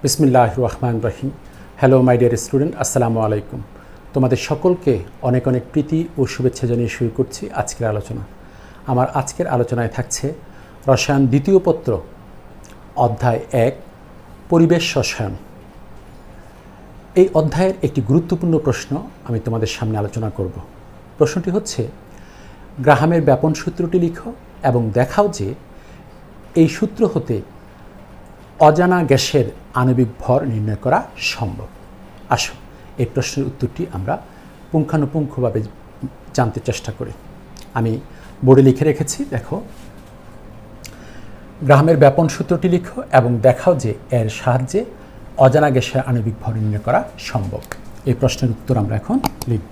বিসমিল্লাহির রহমানির রহিম। Hello my dear student, আসসালামু আলাইকুম। তোমাদের সকলকে অনেক অনেক প্রীতি ও শুভেচ্ছা জানিয়ে শুরু করছি আজকের আলোচনা। আমার আজকের আলোচনায় থাকছে রসায়ন দ্বিতীয় পত্র, অধ্যায় 1, পরিবেশ রসায়ন। এই অধ্যায়ের একটি গুরুত্বপূর্ণ প্রশ্ন আমি তোমাদের সামনে আলোচনা করব। প্রশ্নটি হচ্ছে, গ্রাহামের ব্যাপন সূত্রটি লিখো এবং দেখাও যে এই সূত্র হতে অজানা গ্যাসের আণবিক ভর নির্ণয় করা সম্ভব। আসো এই প্রশ্নের উত্তরটি আমরা পুঙ্খানুপুঙ্খভাবে জানতে চেষ্টা করি। আমি বোর্ডে লিখে রেখেছি, দেখো। গ্রাহামের ব্যাপন সূত্রটি লিখো এবং দেখাও যে এর সাহায্যে অজানা গ্যাসের আণবিক ভর নির্ণয় করা সম্ভব। এই প্রশ্নের উত্তর আমরা এখন লিখব।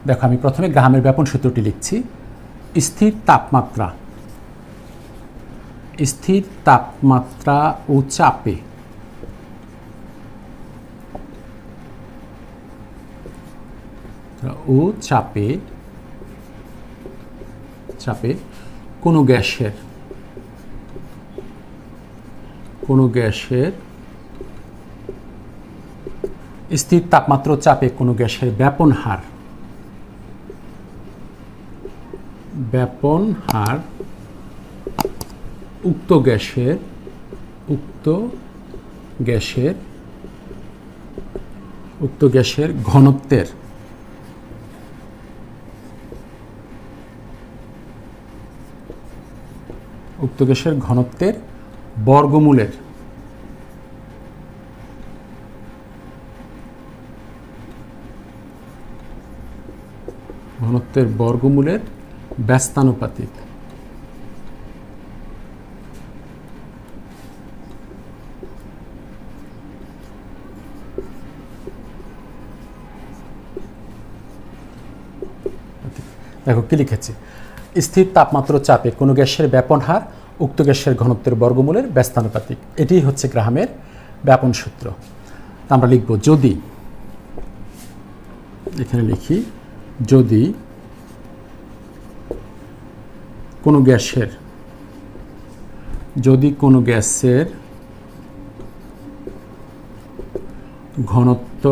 দেখো, আমি প্রথমে গ্রাহামের ব্যাপন সূত্রটি লিখছি। স্থির তাপমাত্রা ও চাপে কোনো গ্যাসের স্থির তাপমাত্রা ও চাপে কোনো গ্যাসের ব্যাপন হার উক্ত গ্যাসের ঘনত্বের বর্গমূলের ব্যস্তানুপাতিক। দেখো কি লিখেছি, স্থির তাপমাত্রা চাপে কোনো গ্যাসের ব্যাপন হার উক্ত গ্যাসের ঘনত্বের বর্গমূলের ব্যস্তানুপাতিক। এটি হচ্ছে গ্রাহামের ব্যাপন সূত্র। আমরা লিখব, যদি, এখানে লিখি, যদি কোনো গ্যাসের ঘনত্ব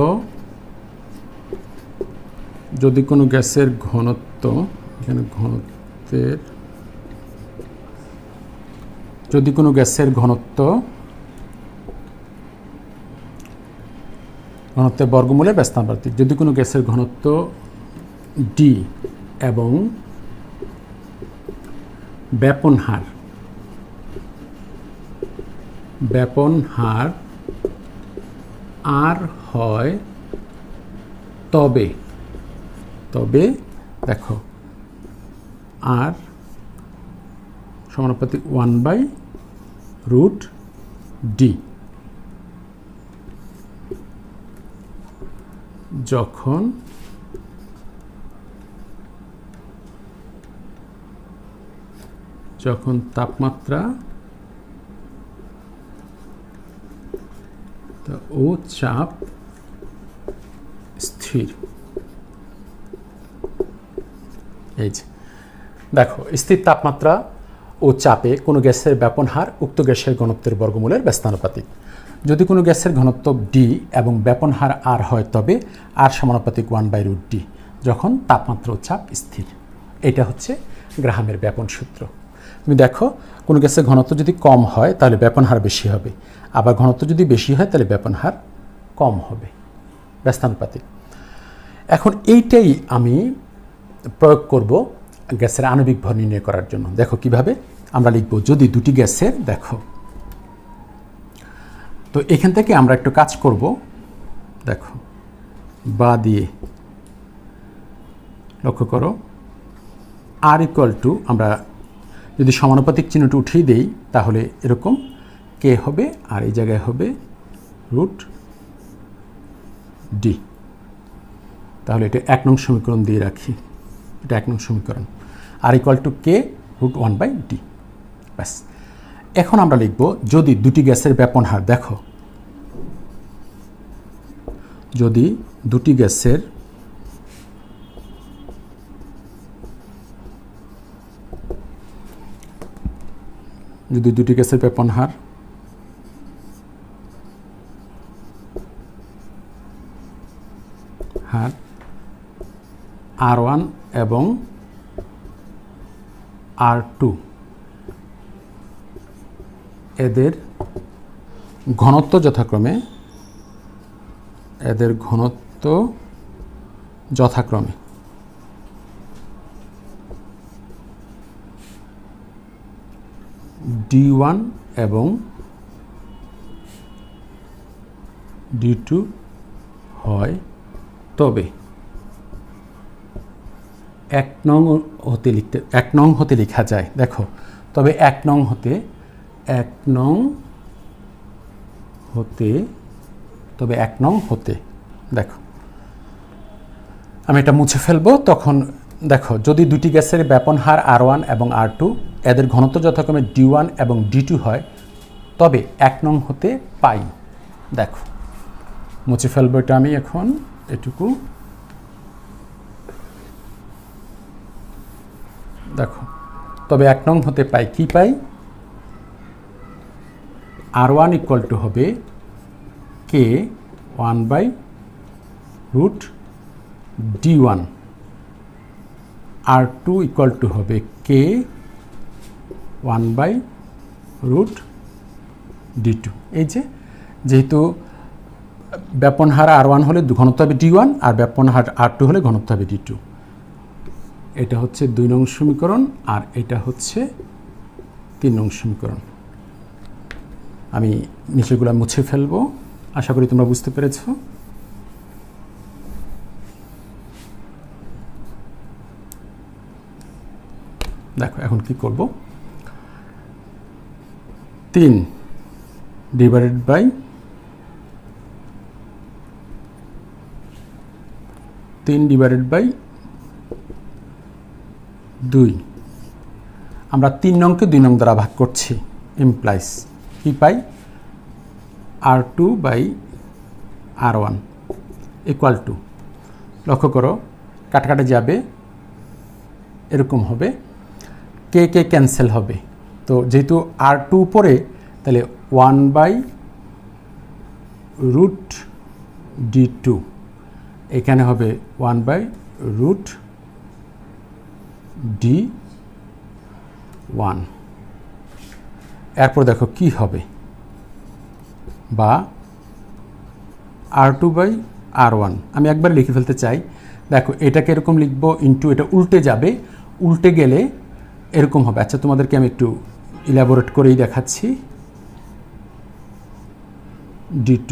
ঘনত্বের বর্গমূলের ব্যস্তানুপাতিক। যদি কোনো গ্যাসের ঘনত্ব ডি এবং ব্যাপন হার আর হয়, তবে দেখো আর সমানুপাতিক 1/√d। যখন তাপমাত্রা ও চাপ স্থির। এই যে দেখো, স্থির তাপমাত্রা ও চাপে কোনো গ্যাসের ব্যাপন হার উক্ত গ্যাসের ঘনত্বের বর্গমূলের ব্যস্তানুপাতিক। যদি কোনো গ্যাসের ঘনত্ব ডি এবং ব্যাপন হার আর হয়, তবে আর সমানুপাতিক 1/√d যখন তাপমাত্রা ও চাপ স্থির। এটা হচ্ছে গ্রাহামের ব্যাপন সূত্র। তুমি দেখো, কোনো গ্যাসের ঘনত্ব যদি কম হয় তাহলে ব্যাপন হার বেশি হবে, আবার ঘনত্ব যদি বেশি হয় তাহলে ব্যাপন হার কম হবে, ব্যস্তানুপাতিক। এখন এইটাই আমি প্রয়োগ করব গ্যাসের আণবিক ভর নির্ণয় করার জন্য। দেখো কিভাবে আমরা লিখব, যদি দুটি গ্যাসের, দেখো তো এখান থেকে আমরা একটু কাজ করব। দেখো বা দিয়ে লক্ষ্য করো, আর ইকুয়াল টু, আমরা যদি সমানুপাতিক চিহ্নটি উঠিয়ে দেই তাহলে এরকম কে হবে, আর এই জায়গায় হবে √d। তাহলে এটা 1 নং সমীকরণ দিয়ে রাখি, এটা 1 নং সমীকরণ, আর ইকুয়াল টু কে √1/d। ব্যাস। এখন আমরা লিখব, যদি দুটি গ্যাসের ব্যাপন হার, দেখো যদি দুটি গ্যাসের যদি দুটি গ্যাসের ব্যাপন হার R1 এবং R2 এদের ঘনত্ব যথাক্রমে D1 এবং D2 হয়, তবে 1 নং হতে লেখা যায়। দেখো, তবে 1 নং হতে দেখো আমি এটা মুছে ফেলবো। তখন দেখো, যদি দুটি গ্যাসের ব্যাপন হার R1 এবং R2 এদের ঘনত্ব যথাক্রমে D1 এবং D2 হয়, তবে 1 নং হতে পাই। দেখো, মুছে ফেলবো এটা আমি এখন এটুকু। দেখো, তবে 1 নং হতে পাই, কি পাই? R1 ইকুয়াল টু হবে K 1/√D1, R2 equal to হবে K 1/√D2। এই যেহেতু ব্যাপন হার R1 হলে ঘনত্ব হবে D1 আর ব্যাপন হার R2 হলে ঘনত্ব হবে D2। এটা হচ্ছে 2 নং সমীকরণ আর এটা হচ্ছে 3 নং সমীকরণ। আমি নিচেগুলো মুছে ফেলবো। আশা করি তোমরা বুঝতে পেরেছো। দেখো, এখন কি করব? 3 ডিভাইডেড বাই 2। আমরা 3 নংকে 2 নং দ্বারা ভাগ করছি, ইমপ্লাইজ কি পাই? R2/R1 ইকুয়াল টু, লক্ষ্য করো কাটাকাটি যাবে, এরকম হবে, কে ক্যান্সেল হবে। তো যেহেতু R2 উপরে, তাহলে 1/√D2, এখানে হবে 1/√D1। এরপর দেখো কি হবে, বা R2/R1 আমি একবার লিখে ফেলতে চাই। দেখো, এটাকে এরকম লিখবো, ইন্টু এটা উল্টে যাবে, উল্টে গেলে এরকম হবে। আচ্ছা, তোমাদেরকে আমি একটু ইলাবোরেট করেই দেখাচ্ছি। D2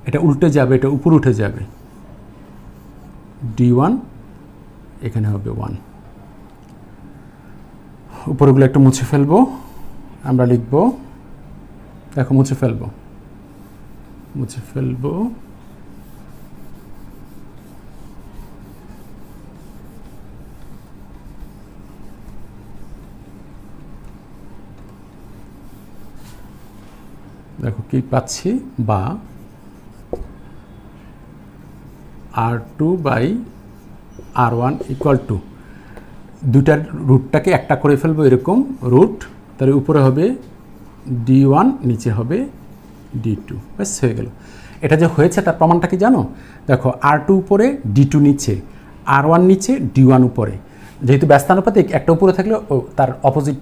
এটা উল্টে যাবে, এটা উপরে উঠে যাবে, D1 এখানে হবে 1। উপরগুলো একটু মুছে ফেলবো। আমরা লিখব, দেখো মুছে ফেলবো। দেখো কি পাচ্ছি, বা R2/R1 ইকুয়াল টু, দুটার রুটটাকে একটা করে ফেলবো, এরকম রুট, তাহলে উপরে হবে D1, নিচে হবে D2। ব্যাস হয়ে গেল। এটা যে হয়েছে তার প্রমাণটা কি জানো? দেখো, R2 উপরে, D2 নিচে, R1 নিচে, D1 উপরে। যেহেতু ব্যস্তানুপাতিক, একটা উপরে থাকলে তার অপোজিট,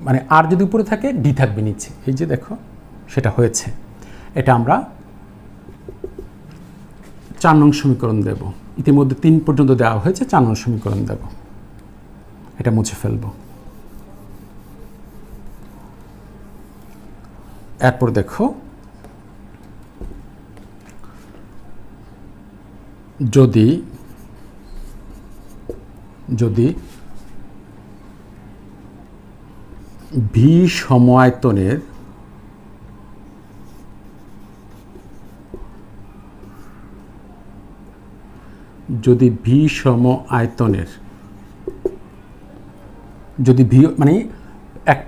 মানে R যদি উপরে থাকে, D থাকবে নিচে। এই যে দেখো, সেটা হয়েছে। এটা আমরা 4 নং সমীকরণ দেব। ইতিমধ্যে 3 পর্যন্ত দেওয়া হয়েছে, 4 নং সমীকরণ দেব। এটা মুছে ফেলবো। এরপর দেখো, যদি ভি সম আয়তনের যদি ভি মানে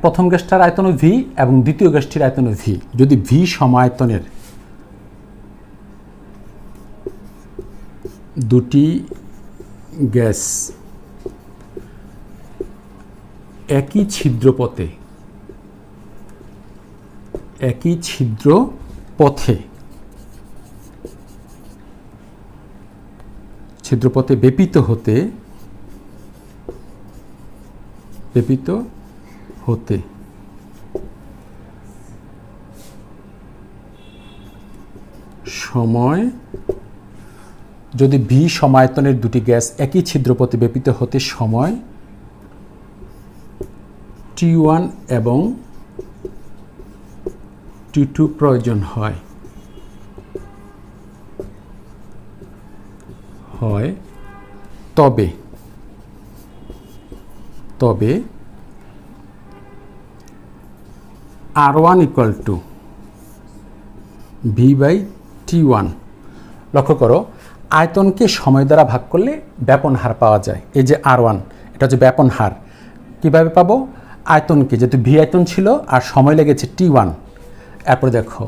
প্রথম গ্যাসটার আয়তন ভি এবং দ্বিতীয় গ্যাসটির আয়তন ভি, যদি ভি সম আয়তনের দুটি গ্যাস একই ছিদ্রপথে একই ছিদ্র পথে ব্যাপিত হতে সময়, যদি ভি সমায়তনের দুটি গ্যাস একই ছিদ্রপথে ব্যাপিত হতে সময় T1 এবং T2 প্রয়োজন হয় তবে R1 equal to V/T1। লক্ষ্য করো, আয়তনকে সময় দ্বারা ভাগ করলে ব্যাপন হার পাওয়া যায়। এই যে R1, এটা হচ্ছে ব্যাপন হার। কিভাবে পাবো? আয়তনকে, যেহেতু ভি আয়তন ছিল আর সময় লেগেছে T1, এরপরে দেখো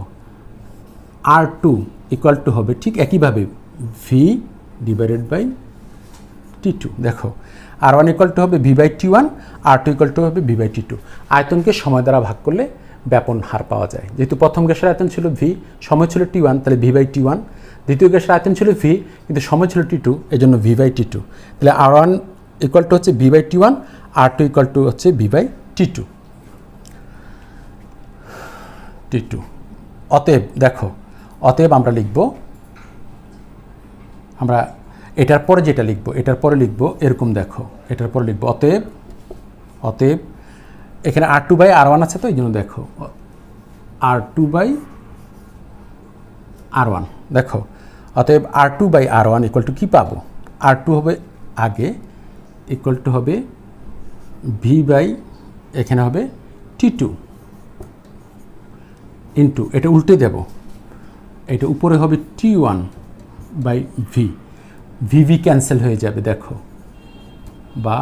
R2 ইকুয়াল টু হবে ঠিক একইভাবে V/T2। দেখো R1 ইকুয়াল টু হবে V/T1, R2 ইকুয়াল টু হবে V/T2। আয়তনকে সময় দ্বারা ভাগ করলে ব্যাপন হার পাওয়া যায়। যেহেতু প্রথম গ্যাসের আয়তন ছিল ভি, সময় ছিল T1, তাহলে V/T1। দ্বিতীয় গ্যাসের আয়তন ছিল ভি, কিন্তু সময় ছিল T2, এই জন্য V/T2। তাহলে R1 ইকুয়াল টু হচ্ছে V/T1, R2 ইকুয়াল টু হচ্ছে V/T2। অতএব দেখো, আমরা লিখব, আমরা এটার পরে যেটা লিখব, এরকম দেখো, এটার পরে লিখব অতএব এখানে R2/R1 আছে, তো এই জন্য দেখো R2/R1। দেখো অতএব R2/R1 ইকুয়াল টু কী পাবো? R2 হবে আগে, ইকুয়াল টু হবে এখানে হবে T2 ইন্টু, এটা উল্টে দেব, এটা উপরে হবে T1/V। VV ক্যান্সেল হয়ে যাবে, দেখো, বা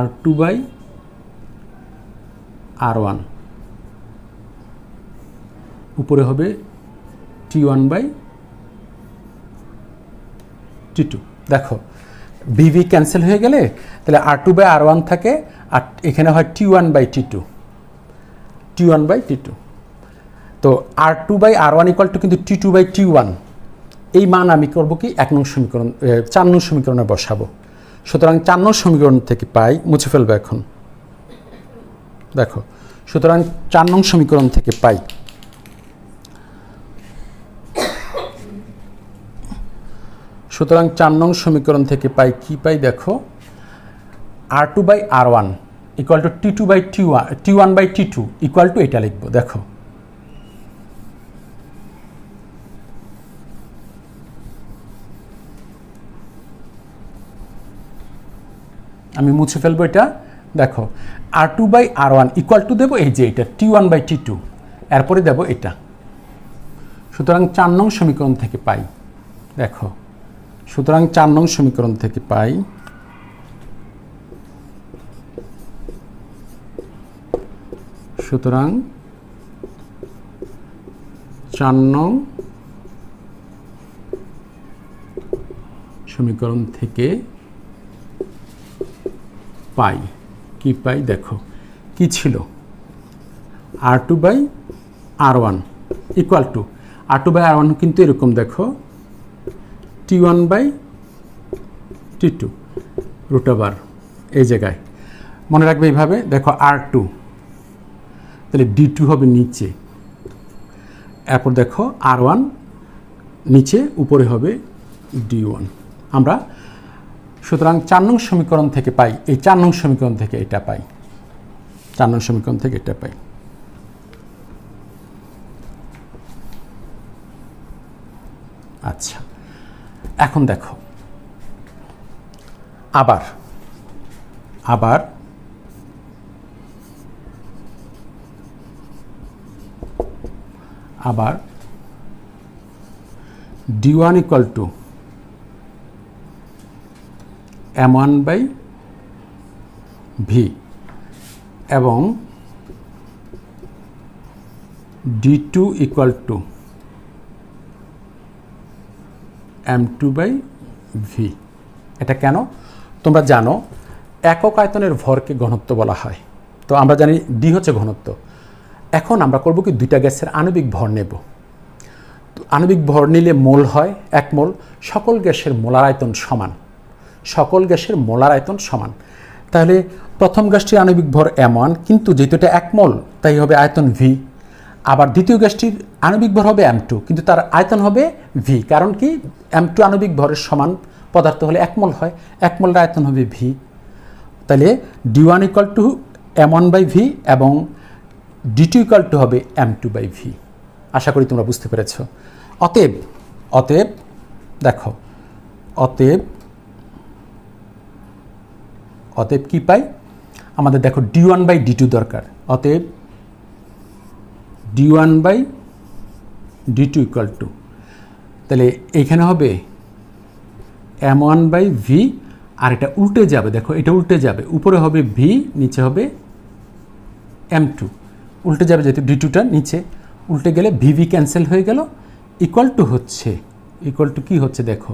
R2/R1 উপরে হবে T1/T2। দেখো VV ক্যান্সেল হয়ে গেলে তাহলে R2/R1 থাকে, আর এখানে হয় T1/T2। তো R2/R1 ইকুয়াল টু কিন্তু T2/T1। এই মান আমি করবো কি 1 নং সমীকরণ, 4 নং সমীকরণে বসাবো। সুতরাং 4 নং সমীকরণ থেকে পাই, মুছে ফেলবো এখন। দেখো, সুতরাং 4 নং সমীকরণ থেকে পাই কি পাই? দেখো R2/R1 equal to T1/T2 equal to এটা লিখবো। দেখো আমি মুছে ফেলবো এটা। দেখো R2/R1 ইকুয়াল টু দেবো এই যে এটা T1/T2, এরপরে দেবো এটা। সুতরাং 4 নং সমীকরণ থেকে পাই, দেখো, সুতরাং 4 নং সমীকরণ থেকে পাই সুতরাং 4 নং সমীকরণ থেকে পাই কি পাই? দেখো কি ছিল, R2/R1 ইকুয়াল টু R2/R1 কিন্তু এরকম, দেখো T1/T2 রুট ওভার, এই জায়গায় মনে রাখবে এইভাবে। দেখো R2, তাহলে D2 হবে নিচে, এরপর দেখো R1 নিচে, উপরে হবে D1। আমরা সুতরাং 4 নং সমীকরণ থেকে পাই, এই 4 নং সমীকরণ থেকে এটা পাই, 4 নং সমীকরণ থেকে এটা পাই। আচ্ছা, এখন দেখো আবার D1 ইকুয়াল টু M1/V এবং D2 ইকুয়াল টু M2/V। এটা কেন? তোমরা জানো একক আয়তনের ভরকে ঘনত্ব বলা হয়। তো আমরা জানি D হচ্ছে ঘনত্ব, এখন আমরা করব কি দুইটা গ্যাসের আণবিক ভর নেব। তো আণবিক ভর নিলে মোল হয় 1 মোল। সকল গ্যাসের মোলার আয়তন সমান, সকল গ্যাসের মোলার আয়তন সমান। তাহলে প্রথম গ্যাসটির আণবিক ভর m1, কিন্তু যেহেতু এটা 1 মোল তাই হবে আয়তন v। আবার দ্বিতীয় গ্যাসটির আণবিক ভর হবে m2, কিন্তু তার আয়তন হবে v। কারণ কি, m2 আণবিক ভরের সমান পদার্থ হলে 1 মোল হয়, 1 মোলের আয়তন হবে v। তাহলে d1 = m1/v এবং d2 হবে m2/v। আশা করি তোমরা বুঝতে পেরেছ। অতএব দেখো, অতএব কি পাই আমাদের, দেখো d1/d2 দরকার। অতএব d1/d2 তাহলে এইখানে হবে m1/v, আর এটা উল্টে যাবে, দেখো এটা উল্টে যাবে, উপরে হবে v, নিচে হবে m2। উল্টে যাবে যেহেতু d2টা নিচে উল্টে গেলে vv ক্যান্সেল হয়ে গেল, ইকুয়াল টু কি হচ্ছে দেখো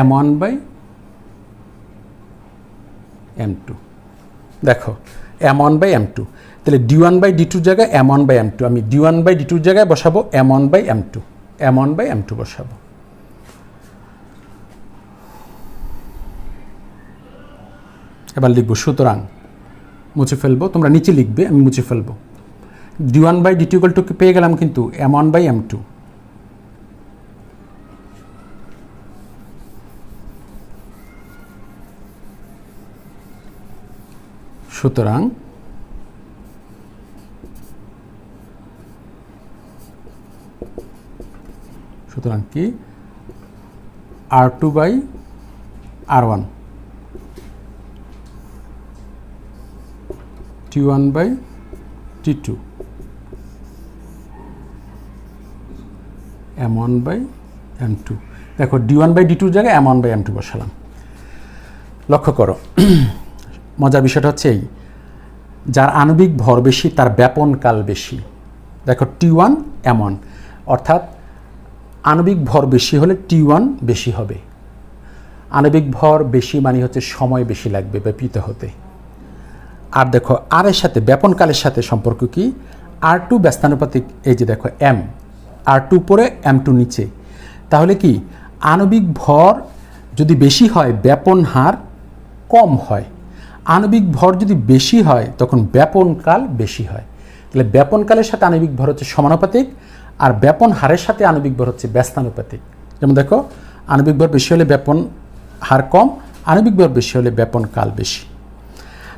m1/m2। দেখো m1/m2, তাহলে d1/d2 জায়গায় m1/m2, আমি d1/d2 জায়গায় বসাবো m1/m2 বসাবো। এবার লিখবো, সুতরাং মুছে ফেলবো, তোমরা নিচে লিখবে, আমি মুছে ফেলবো। d1/d2 পেয়ে গেলাম, কিন্তু m1/m2। সুতরাং কি r2/r1 t1/t2 m1/m2। দেখো d1/d2 জায়গায় m1/m2 বসালাম। লক্ষ্য করো, মজার বিষয়টা হচ্ছে এই, যার আণবিক ভর বেশি তার ব্যাপন কাল বেশি। দেখো t1 m1, অর্থাৎ আণবিক ভর বেশি হলে t1 বেশি হবে। আণবিক ভর বেশি মানে হচ্ছে সময় বেশি লাগবে ব্যাপিত হতে। আর দেখো আর এর সাথে ব্যাপন কালের সাথে সম্পর্ক কি, r2 ব্যস্তানুপাতিক, এই যে দেখো m, r2 উপরে m2 নিচে। তাহলে কি, আণবিক ভর যদি বেশি হয় ব্যাপন হার কম হয়, আণবিক ভর যদি বেশি হয় তখন ব্যাপন কাল বেশি হয়। তাহলে ব্যাপন কালের সাথে আণবিক ভর হচ্ছে সমানুপাতিক, আর ব্যাপন হারের সাথে আণবিক ভর হচ্ছে ব্যস্তানুপাতিক। যেমন দেখো, আণবিক ভর বেশি হলে ব্যাপন হার কম, আণবিক ভর বেশি হলে ব্যাপন কাল বেশি।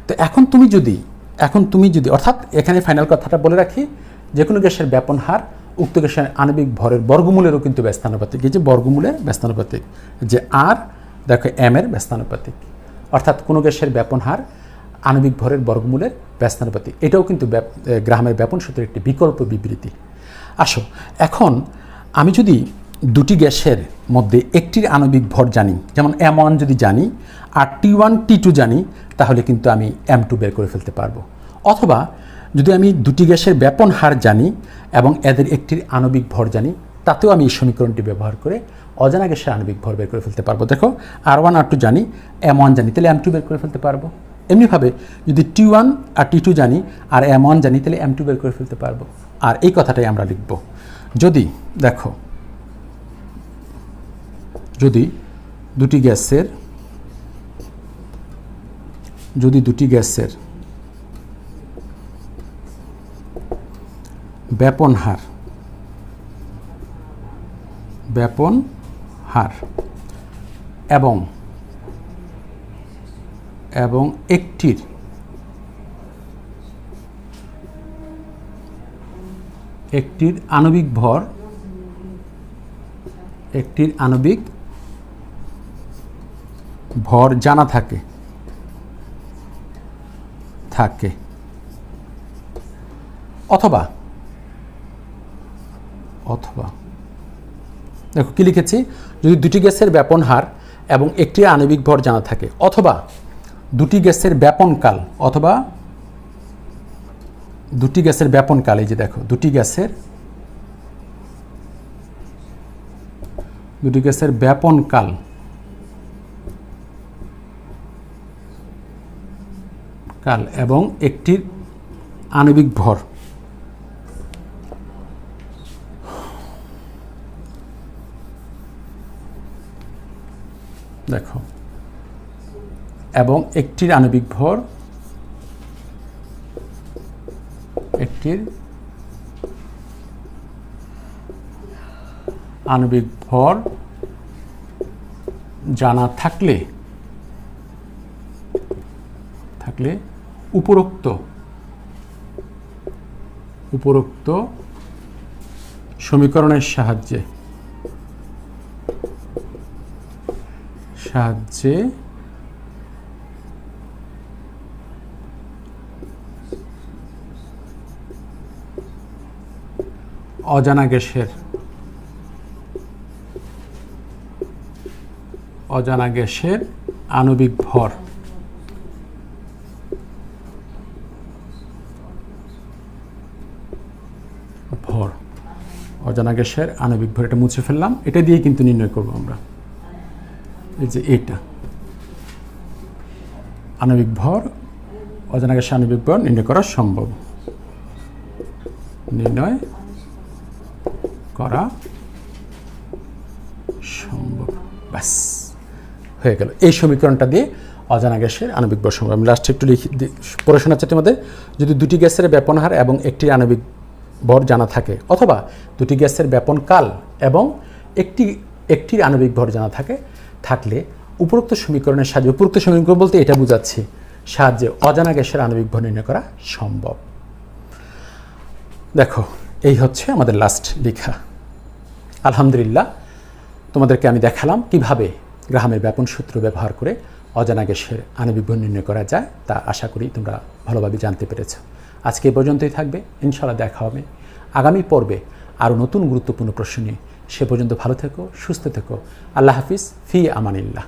তো এখন তুমি যদি অর্থাৎ এখানে ফাইনাল কথাটা বলে রাখি, যে কোনো গ্যাসের ব্যাপন হার উক্ত গ্যাসের আণবিক ভরের বর্গমূলেরও কিন্তু ব্যস্তানুপাতিক। এই যে বর্গমূলের ব্যস্তানুপাতিক, যে আর দেখো m এর ব্যস্তানুপাতিক, অর্থাৎ কোনো গ্যাসের ব্যাপন হার আণবিক ভরের বর্গমূলের ব্যস্তানুপাতিক। এটাও কিন্তু গ্রাহামের ব্যাপন সূত্রের একটি বিকল্প বিবৃতি। আসো, এখন আমি যদি দুটি গ্যাসের মধ্যে একটির আণবিক ভর জানি, যেমন m1 যদি জানি আর t1 t2 জানি, তাহলে কিন্তু আমি m2 বের করে ফেলতে পারবো। অথবা যদি আমি দুটি গ্যাসের ব্যাপন হার জানি এবং এদের একটির আণবিক ভর জানি, তাতেও আমি এই সমীকরণটি ব্যবহার করে অজানা গ্যাসের আণবিক ভর বের করে ফেলতে পারবো। দেখো r1 r2 জানি, m1 জানি, তাহলে m2 বের করে ফেলতে পারবো। এমনিভাবে যদি t1 আর t2 জানি আর m1 জানি, তাহলে m2 বের করে ফেলতে পারবো। আর এই কথাটাই আমরা লিখব, যদি দেখো যদি দুটি গ্যাসের ব্যাপন হার এবং একটির আণবিক ভর জানা থাকে অথবা দেখো কি লিখেছি, যদি দুটি গ্যাসের ব্যাপন হার এবং একটি আণবিক ভর জানা থাকে, অথবা দুটি গ্যাসের ব্যাপন কাল, এই যে দেখো দুটি গ্যাসের ব্যাপন কাল এবং একটির আণবিক ভর দেখো এবং একটির আণবিক ভর জানা থাকলে উপরোক্ত সমীকরণের সাহায্যে অজানা গ্যাসের আণবিক ভর অজানা গ্যাসের আণবিক ভর, এটা মুছে ফেললাম। এটা দিয়ে কিন্তু নির্ণয় করব আমরা, এই যে এটা আণবিক ভর, অজানা গ্যাসের আণবিক ভর নির্ণয় করা সম্ভব, ব্যাস হয়ে গেল। এই সমীকরণটা দিয়ে অজানা গ্যাসের আণবিক ভর সম্ভব। আমি লাস্টে একটু পড়ে শোনাচ্ছি তোমাদের। যদি দুটি গ্যাসের ব্যাপন হার এবং একটি আণবিক ভর জানা থাকে, অথবা দুটি গ্যাসের ব্যাপন কাল এবং একটির আণবিক ভর জানা থাকলে উপরোক্ত সমীকরণের সাহায্যে, উপরোক্ত সমীকরণ বলতে এটা বোঝাচ্ছি, সাহায্যে অজানা গ্যাসের আণবিক ভর নির্ণয় করা সম্ভব। দেখো এই হচ্ছে আমাদের লাস্ট লেখা। আলহামদুলিল্লাহ, তোমাদেরকে আমি দেখালাম কিভাবে গ্রাহামের ব্যাপন সূত্র ব্যবহার করে অজানা গ্যাসের আণবিক ভর নির্ণয় করা যায়। তা আশা করি তোমরা ভালোভাবে জানতে পেরেছ। আজকে এই পর্যন্তই থাকবে, ইনশাআল্লাহ দেখা হবে আগামী পর্বে আরও নতুন গুরুত্বপূর্ণ প্রশ্ন নিয়ে। সে পর্যন্ত ভালো থেকো, সুস্থ থেকো। আল্লাহ হাফিজ, ফি আমানিল্লাহ।